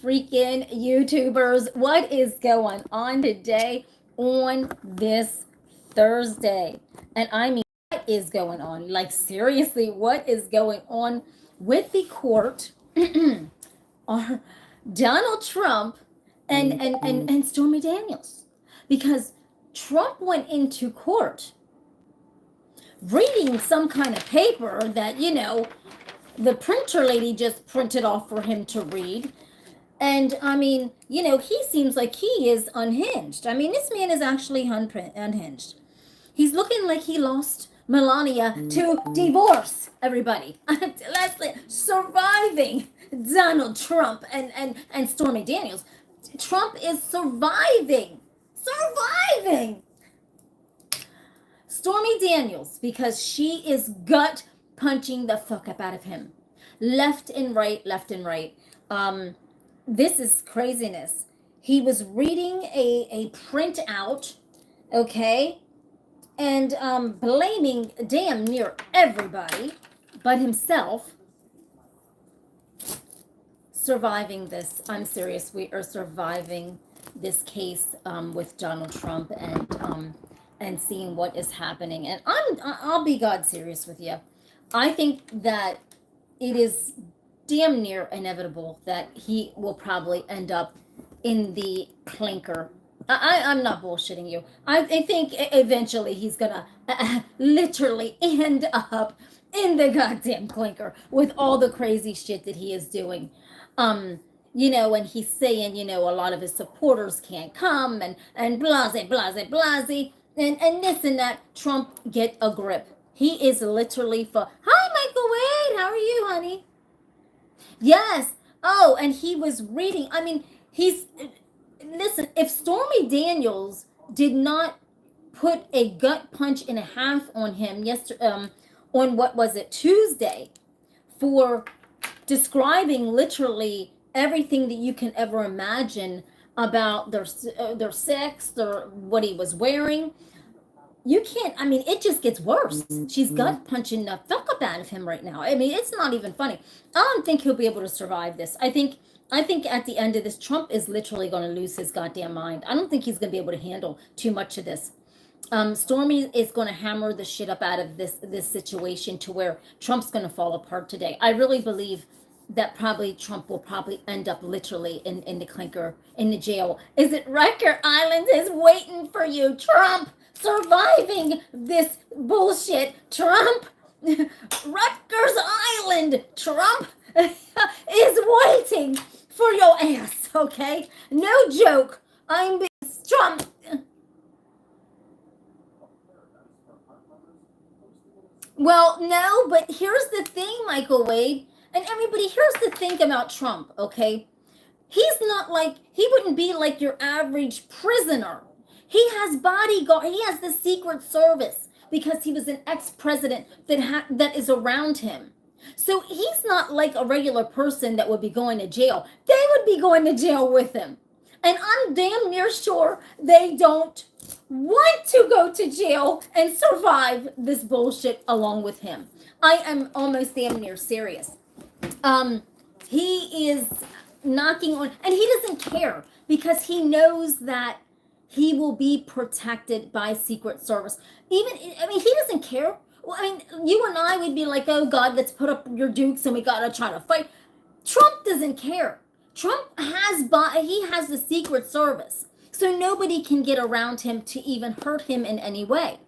freaking YouTubers? What is going on today on this Thursday? And I mean, what is going on? Like, seriously, what is going on with the court? Are Donald Trump and Stormy Daniels? Because Trump went into court reading some kind of paper that, the printer lady just printed off for him to read. And I mean, he seems like he is unhinged. I mean, this man is actually unhinged. He's looking like he lost Melania to divorce, everybody. Surviving Donald Trump and Stormy Daniels. Trump is surviving. Stormy Daniels, because she is gut punching the fuck up out of him. Left and right. This is craziness. He was reading a printout, okay, and blaming damn near everybody but himself. Surviving this. I'm serious. We are surviving this case with Donald Trump and seeing what is happening. And I'll be God serious with you. I think that it is damn near inevitable that he will probably end up in the clinker. I'm not bullshitting you. I think eventually he's gonna literally end up in the goddamn clinker with all the crazy shit that he is doing. And he's saying, a lot of his supporters can't come and blase, and this and that. Trump, get a grip. He is literally Hi, Michael Wade. How are you, honey? Yes. Oh, and he was reading. I mean, listen, if Stormy Daniels did not put a gut punch and a half on him yesterday, on what was it, Tuesday, for describing literally everything that you can ever imagine about their sex, what he was wearing. You can't, I mean, it just gets worse. She's gut punching the fuck up out of him right now. I mean, it's not even funny. I don't think he'll be able to survive this. I think at the end of this, Trump is literally going to lose his goddamn mind. I don't think he's going to be able to handle too much of this. Stormy is going to hammer the shit up out of this situation to where Trump's going to fall apart today. I really believe that probably Trump will probably end up literally in the clinker, in the jail. Is it Rikers Island is waiting for you, Trump? Surviving this bullshit, Trump. Rikers Island, Trump, is waiting for your ass, okay? No joke. I'm being Trump. Well, no, but here's the thing, Michael Wade, and everybody, here's the thing about Trump, okay? He's not like, he wouldn't be like your average prisoner. He has bodyguard. He has the Secret Service because he was an ex-president that is around him. So he's not like a regular person that would be going to jail. They would be going to jail with him. And I'm damn near sure they don't want to go to jail and survive this bullshit along with him. I am almost damn near serious. He is knocking on, and he doesn't care because he knows that he will be protected by Secret Service. He doesn't care. Well, I mean, you and I would be like, oh God, let's put up your dukes and we gotta try to fight. Trump doesn't care. Trump has the Secret Service, so nobody can get around him to even hurt him in any way.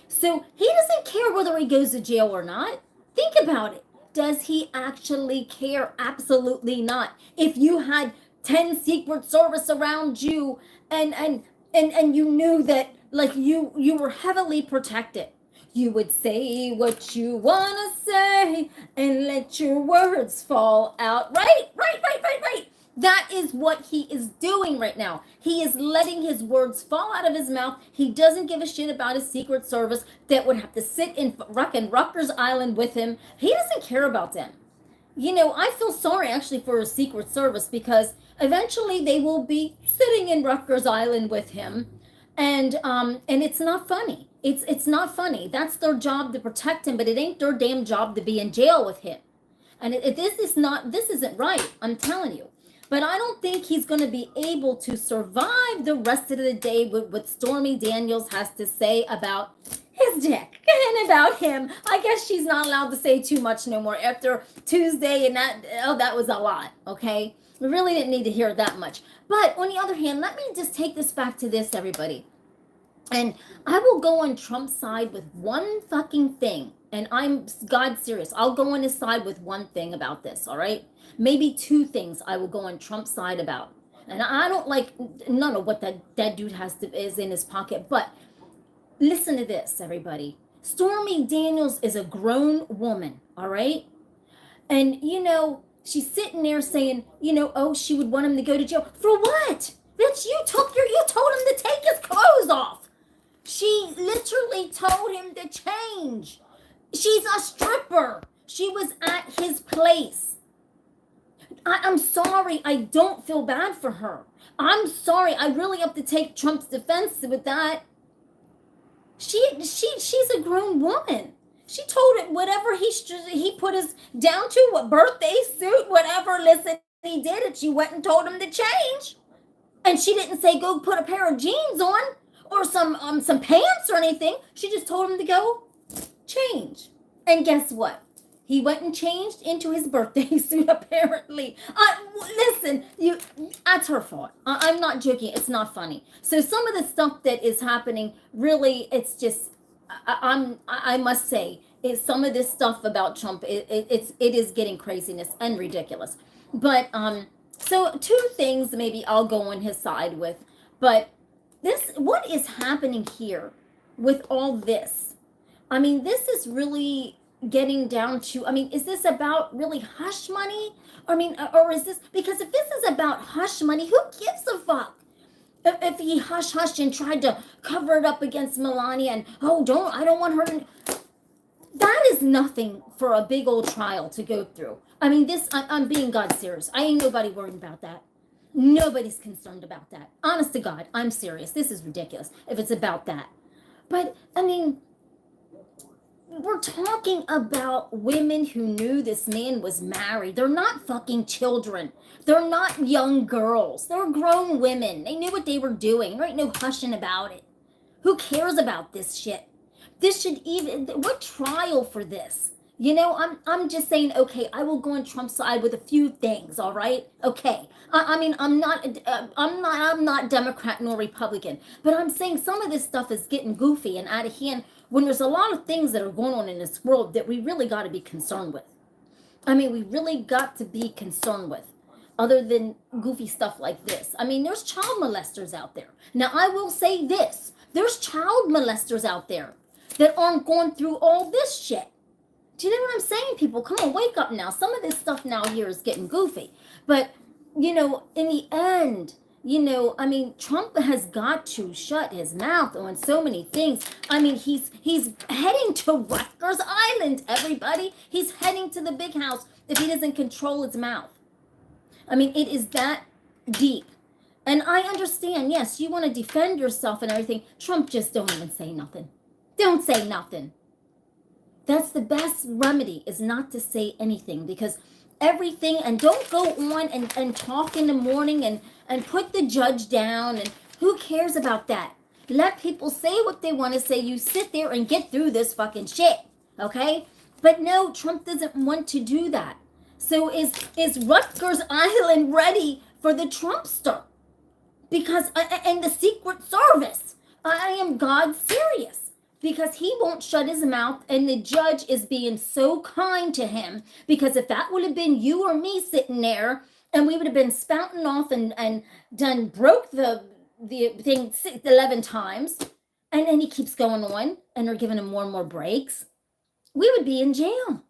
So he doesn't care whether he goes to jail or not. Think about it. Does he actually care? Absolutely not. If you had 10 Secret Service around you and you knew that like you were heavily protected, you would say what you want to say and let your words fall out. Right. That is what he is doing right now. He is letting his words fall out of his mouth. He doesn't give a shit about his Secret Service that would have to sit in Rikers Island with him. He doesn't care about them. I feel sorry actually for his Secret Service because eventually they will be sitting in Rikers Island with him, and it's not funny. It's not funny. That's their job to protect him, but it ain't their damn job to be in jail with him. And this isn't right. I'm telling you. But I don't think he's going to be able to survive the rest of the day with what Stormy Daniels has to say about his dick and about him. I guess she's not allowed to say too much no more after Tuesday, and that was a lot, okay? We really didn't need to hear that much. But on the other hand, let me just take this back to this, everybody. And I will go on Trump's side with one fucking thing. And I'm God serious. I'll go on his side with one thing about this, all right? Maybe two things I will go on Trump's side about. And I don't like none of what that dude is in his pocket. But listen to this, everybody. Stormy Daniels is a grown woman, all right? And, she's sitting there saying, oh, she would want him to go to jail. For what? Bitch, you told him to take his clothes off. She literally told him to change. She's a stripper. She was at his place. I'm sorry. I don't feel bad for her. I'm sorry. I really have to take Trump's defense with that. She's a grown woman. She told it whatever he put us down to, what birthday suit, whatever. Listen, he did it. She went and told him to change. And she didn't say go put a pair of jeans on or some pants or anything. She just told him to go change. And guess what? He went and changed into his birthday suit, apparently. Listen, that's her fault. I'm not joking. It's not funny. So some of the stuff that is happening, really, it's just, I must say, is some of this stuff about Trump, it is getting craziness and ridiculous. But, so two things maybe I'll go on his side with. But what is happening here with all this? I mean, this is really getting down to, is this about really hush money? Or is this, because if this is about hush money, who gives a fuck? If he hushed and tried to cover it up against Melania and, I don't want her to, that is nothing for a big old trial to go through. I'm being God serious. I ain't nobody worried about that. Nobody's concerned about that. Honest to God, I'm serious. This is ridiculous if it's about that. But, we're talking about women who knew this man was married. They're not fucking children. They're not young girls. They're grown women. They knew what they were doing. There ain't no hushing about it. Who cares about this shit? What trial for this? I'm just saying, okay, I will go on Trump's side with a few things, all right? Okay. I'm not Democrat nor Republican, but I'm saying some of this stuff is getting goofy and out of hand when there's a lot of things that are going on in this world that we really got to be concerned with. We really got to be concerned with, other than goofy stuff like this. There's child molesters out there. Now, I will say this. There's child molesters out there that aren't going through all this shit. Do you know what I'm saying, people? Come on, wake up now. Some of this stuff now here is getting goofy. But, in the end, Trump has got to shut his mouth on so many things. He's heading to Rutgers Island, everybody. He's heading to the big house if he doesn't control his mouth. It is that deep. And I understand, yes, you want to defend yourself and everything. Trump, just don't even say nothing. Don't say nothing. That's the best remedy, is not to say anything, because everything, and don't go on and talk in the morning and put the judge down, and who cares about that? Let people say what they want to say. You sit there and get through this fucking shit, okay? But no, Trump doesn't want to do that. So is Rutgers Island ready for the Trumpster? Because, and the Secret Service, I am God serious. Because he won't shut his mouth, and the judge is being so kind to him. Because if that would have been you or me sitting there, and we would have been spouting off and done broke the thing 11 times, and then he keeps going on, and they're giving him more and more breaks, we would be in jail.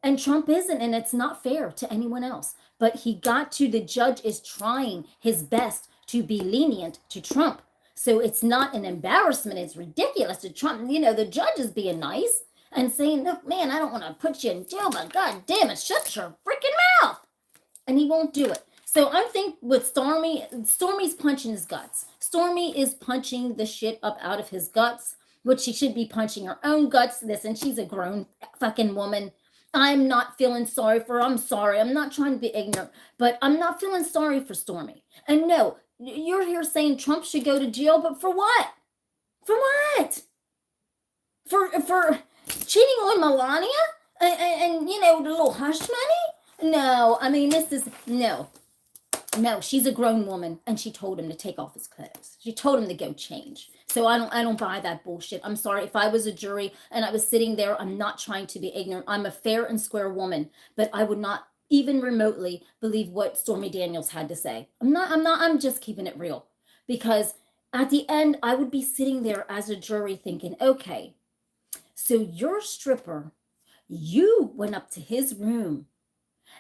And Trump isn't, and it's not fair to anyone else. But the judge is trying his best to be lenient to Trump. So it's not an embarrassment. It's ridiculous to Trump. The judge is being nice and saying, look, man, I don't want to put you in jail, but God damn it, shut your freaking mouth. And he won't do it. So I think with Stormy's punching his guts. Stormy is punching the shit up out of his guts, which she should be punching her own guts. Listen, she's a grown fucking woman. I'm not feeling sorry for her. I'm sorry. I'm not trying to be ignorant, but I'm not feeling sorry for Stormy. And no, you're here saying Trump should go to jail, but for what? For what? For cheating on Melania and you know, the little hush money? No, I mean, this is no. No, she's a grown woman, and she told him to take off his clothes. She told him to go change. So I don't buy that bullshit. I'm sorry if I was a jury and I was sitting there. I'm not trying to be ignorant. I'm a fair and square woman, but I would not even remotely believe what Stormy Daniels had to say. I'm just keeping it real, because at the end I would be sitting there as a jury thinking, okay, so your stripper, you went up to his room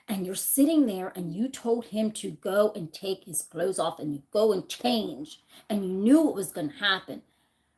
and you're sitting there and you told him to go and take his clothes off and you go and change, and you knew what was going to happen.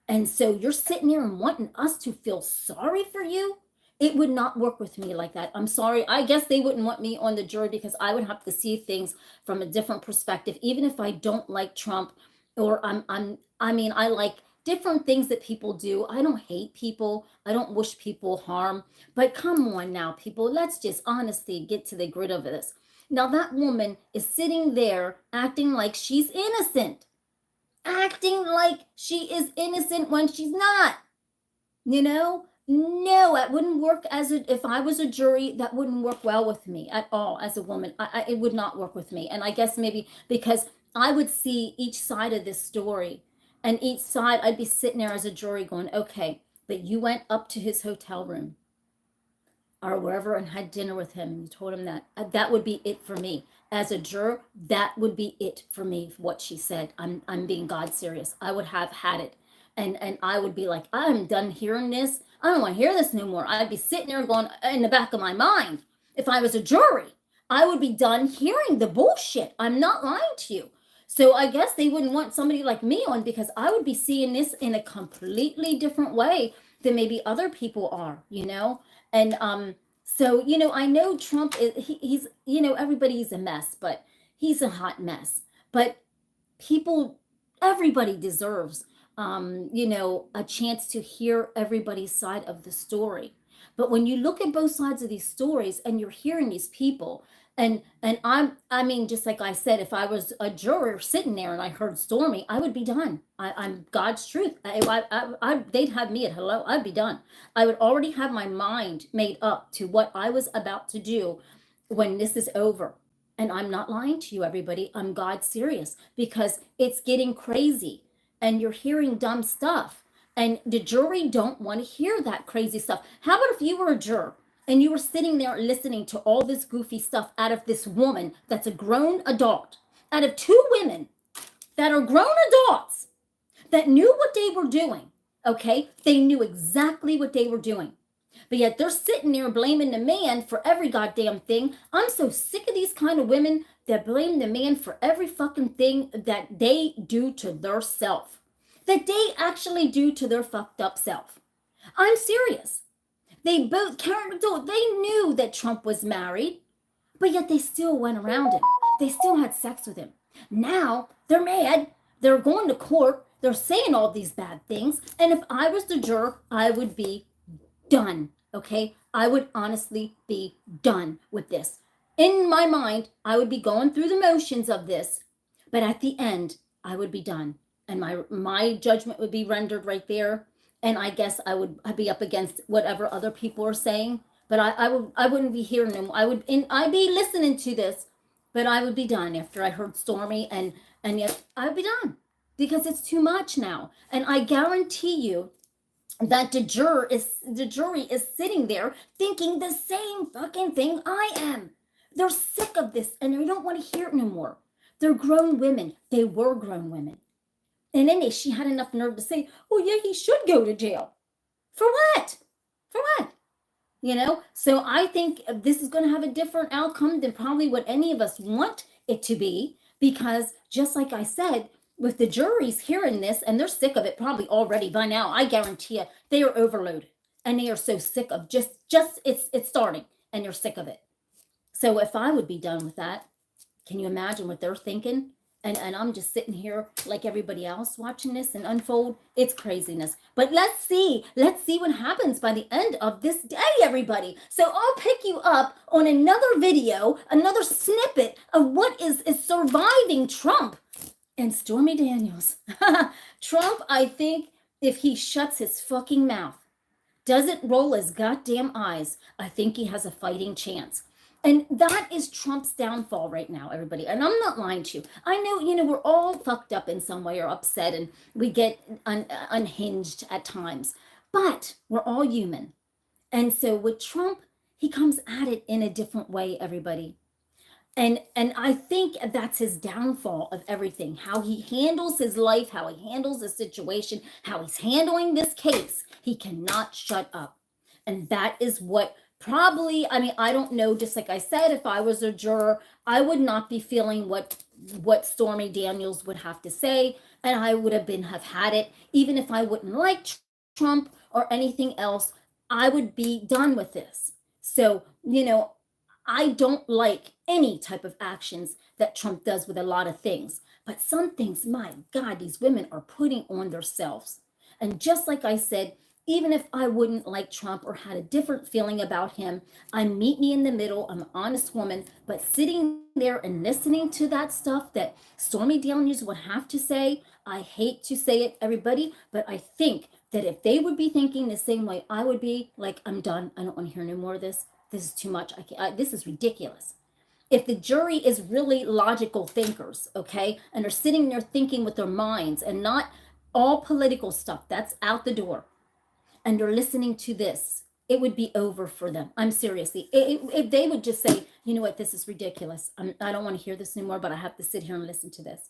And so you're sitting there and wanting us to feel sorry for you. It would not work with me like that. I'm sorry. I guess they wouldn't want me on the jury, because I would have to see things from a different perspective, even if I don't like Trump, or I mean, I like different things that people do. I don't hate people. I don't wish people harm. But come on now, people, let's just honestly get to the grit of this. Now, that woman is sitting there acting like she's innocent, acting like she is innocent when she's not. You know, no, that wouldn't work if I was a jury. That wouldn't work well with me at all as a woman. It would not work with me. And I guess maybe because I would see each side of this story, and each side I'd be sitting there as a jury going, okay, but you went up to his hotel room or wherever and had dinner with him, and you told him that would be it for me as a juror. That would be it for me, what she said. I'm being God serious. I would have had it, and I would be like, I'm done hearing this. I don't want to hear this no more. I'd be sitting there going, in the back of my mind, if I was a jury, I would be done hearing the bullshit. I'm not lying to you. So I guess they wouldn't want somebody like me on, because I would be seeing this in a completely different way than maybe other people are, you know? And so, you know, I know Trump he's, you know, everybody's a mess, but he's a hot mess. But people, everybody deserves, you know, a chance to hear everybody's side of the story. But when you look at both sides of these stories and you're hearing these people, and I mean, just like I said, if I was a juror sitting there and I heard Stormy, I would be done. I'm God's truth. They'd have me at hello. I'd be done. I would already have my mind made up to what I was about to do when this is over. And I'm not lying to you, everybody. I'm God serious, because it's getting crazy and you're hearing dumb stuff. And the jury don't want to hear that crazy stuff. How about if you were a juror and you were sitting there listening to all this goofy stuff out of this woman that's a grown adult, out of two women that are grown adults that knew what they were doing, okay? They knew exactly what they were doing. But yet they're sitting there blaming the man for every goddamn thing. I'm so sick of these kind of women that blame the man for every fucking thing that they do to their self, that they actually do to their fucked up self. I'm serious. They both, they knew that Trump was married, but yet they still went around him. They still had sex with him. Now they're mad. They're going to court. They're saying all these bad things. And if I was the juror, I would be done. Okay? I would honestly be done with this. In my mind, I would be going through the motions of this, but at the end, I would be done. And my judgment would be rendered right there. And I guess I'd be up against whatever other people are saying. But I wouldn't be hearing them. I'd be listening to this, but I would be done after I heard Stormy, and yet I'd be done, because it's too much now. And I guarantee you that the jury is sitting there thinking the same fucking thing I am. They're sick of this and they don't want to hear it no more. They're grown women. They were grown women. And then she had enough nerve to say, oh yeah, he should go to jail. For what? For what? You know? So I think this is going to have a different outcome than probably what any of us want it to be, because just like I said, with the juries hearing this, and they're sick of it probably already by now, I guarantee you, they are overloaded. And they are so sick of just it's starting, and you're sick of it. So if I would be done with that, can you imagine what they're thinking? And I'm just sitting here like everybody else watching this and unfold. It's craziness. But let's see. Let's see what happens by the end of this day, everybody. So I'll pick you up on another video, another snippet of what is surviving Trump and Stormy Daniels. Trump, I think, if he shuts his fucking mouth, doesn't roll his goddamn eyes, I think he has a fighting chance. And that is Trump's downfall right now, everybody. And I'm not lying to you. I know, we're all fucked up in some way or upset and we get unhinged at times, but we're all human. And so with Trump, he comes at it in a different way, everybody. And I think that's his downfall of everything, how he handles his life, how he handles the situation, how he's handling this case. He cannot shut up. And that is what probably, I mean, I don't know, just like I said, if I was a juror, I would not be feeling what Stormy Daniels would have to say, and I would have had it. Even if I wouldn't like Trump or anything else, I would be done with this. So, I don't like any type of actions that Trump does with a lot of things. But some things, my God, these women are putting on themselves. And just like I said, even if I wouldn't like Trump or had a different feeling about him, I meet me in the middle. I'm an honest woman. But sitting there and listening to that stuff that Stormy Daniels would have to say, I hate to say it, everybody, but I think that if they would be thinking the same way I would be, like, I'm done. I don't want to hear no more of this. This is too much. This is ridiculous. If the jury is really logical thinkers, okay, and are sitting there thinking with their minds and not all political stuff, that's out the door, and they're listening to this, it would be over for them. I'm seriously. If they would just say, you know what, this is ridiculous. I don't want to hear this anymore, but I have to sit here and listen to this.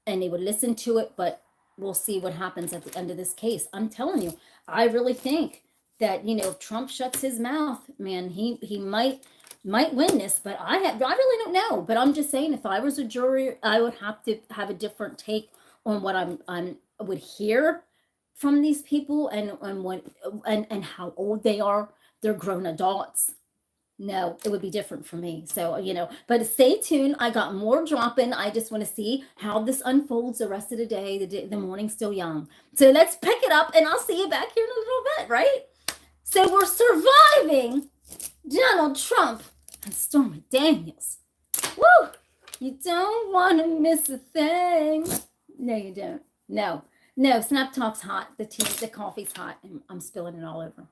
And they would listen to it, but we'll see what happens at the end of this case. I'm telling you, I really think that, if Trump shuts his mouth, man, he might win this, but I really don't know. But I'm just saying, if I was a jury, I would have to have a different take on what I would hear from these people and how old they are. They're grown adults. No, it would be different for me. So, but stay tuned. I got more dropping. I just want to see how this unfolds the rest of the day. The morning's still young. So let's pick it up and I'll see you back here in a little bit, right? So we're surviving Donald Trump and Stormy Daniels. Woo! You don't want to miss a thing. No, you don't. No, Snap Talk's hot. The tea, the coffee's hot, and I'm spilling it all over.